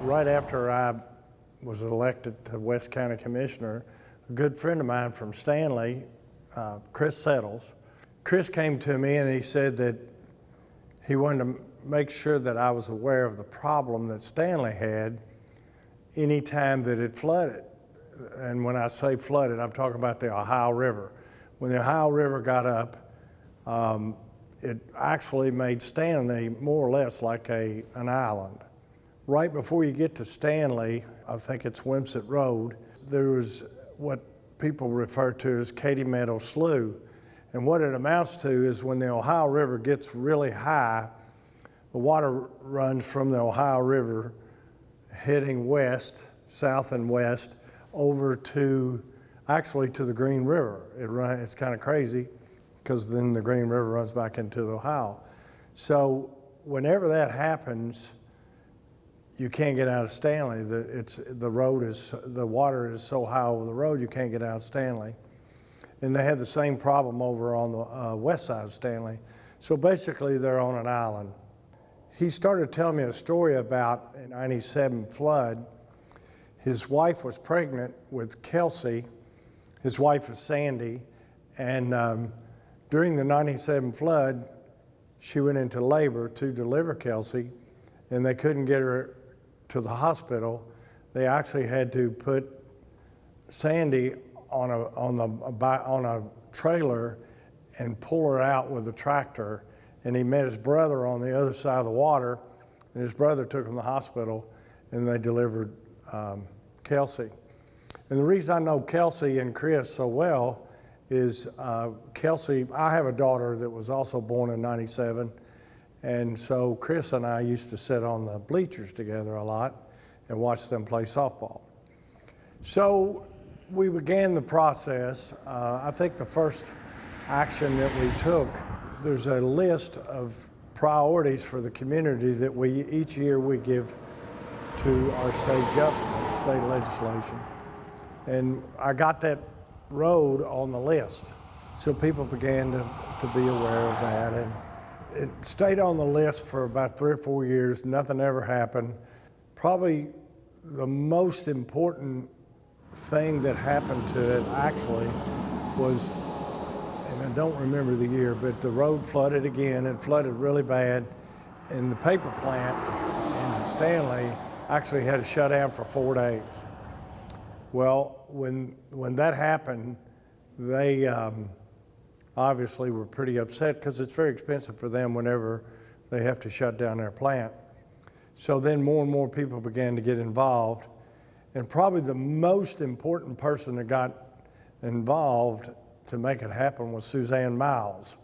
Right after I was elected to West County Commissioner, a good friend of mine from Stanley, Chris Settles, Chris came to me and he said that he wanted to make sure that I was aware of the problem that Stanley had any time that it flooded. And when I say flooded, I'm talking about the Ohio River. When the Ohio River got up, it actually made Stanley more or less like an island. Right before you get to Stanley, I think it's Wimsatt Road, there was what people refer to as Katie Meadow Slough. And what it amounts to is when the Ohio River gets really high, the water runs from the Ohio River heading west, south and west, over to, actually to the Green River. It's kind of crazy because then the Green River runs back into the Ohio. So whenever that happens, you can't get out of Stanley. The water is so high over the road, you can't get out of Stanley. And they have the same problem over on the west side of Stanley. So basically they're on an island. He started telling me a story about a '97 flood. His wife was pregnant with Kelsey. His wife is Sandy. And during the '97 flood, she went into labor to deliver Kelsey, and they couldn't get her to the hospital. They actually had to put Sandy on a trailer and pull her out with a tractor. And he met his brother on the other side of the water, and his brother took him to the hospital, and they delivered Kelsey. And the reason I know Kelsey and Chris so well is Kelsey, I have a daughter that was also born in '97, and so Chris and I used to sit on the bleachers together a lot and watch them play softball. So we began the process. I think the first action that we took, there's a list of priorities for the community that each year we give to our state government, state legislation. And I got that road on the list. So people began to be aware of that. And it stayed on the list for about 3 or 4 years. Nothing ever happened. Probably the most important thing that happened to it actually was, and I don't remember the year, but the road flooded again and flooded really bad. And the paper plant in Stanley actually had to shut down for 4 days. Well, when that happened, they obviously were pretty upset because it's very expensive for them whenever they have to shut down their plant. So then more and more people began to get involved. And probably the most important person that got involved to make it happen was Suzanne Miles.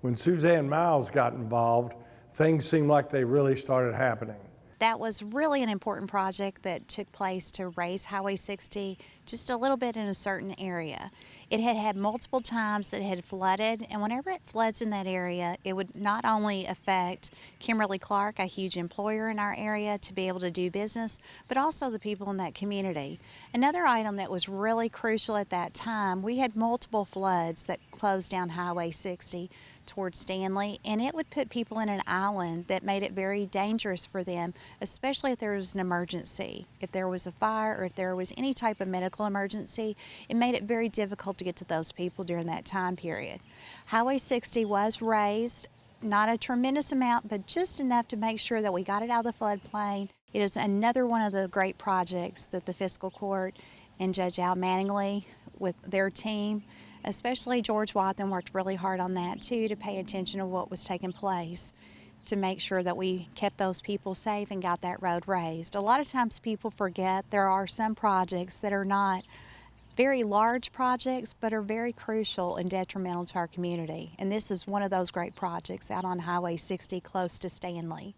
When Suzanne Miles got involved, things seemed like they really started happening. That was really an important project that took place to raise Highway 60 just a little bit in a certain area. It had had multiple times that it had flooded, and whenever it floods in that area, it would not only affect Kimberly-Clark, a huge employer in our area, to be able to do business, but also the people in that community. Another item that was really crucial at that time, we had multiple floods that closed down Highway 60 towards Stanley, and it would put people in an island that made it very dangerous for them, especially if there was an emergency. If there was a fire or if there was any type of medical emergency, it made it very difficult to get to those people during that time period. Highway 60 was raised, not a tremendous amount, but just enough to make sure that we got it out of the floodplain. It is another one of the great projects that the Fiscal Court and Judge Al Manningly with their team, especially George Wathen, worked really hard on that too, to pay attention to what was taking place to make sure that we kept those people safe and got that road raised. A lot of times people forget there are some projects that are not very large projects, but are very crucial and detrimental to our community. And this is one of those great projects out on Highway 60 close to Stanley.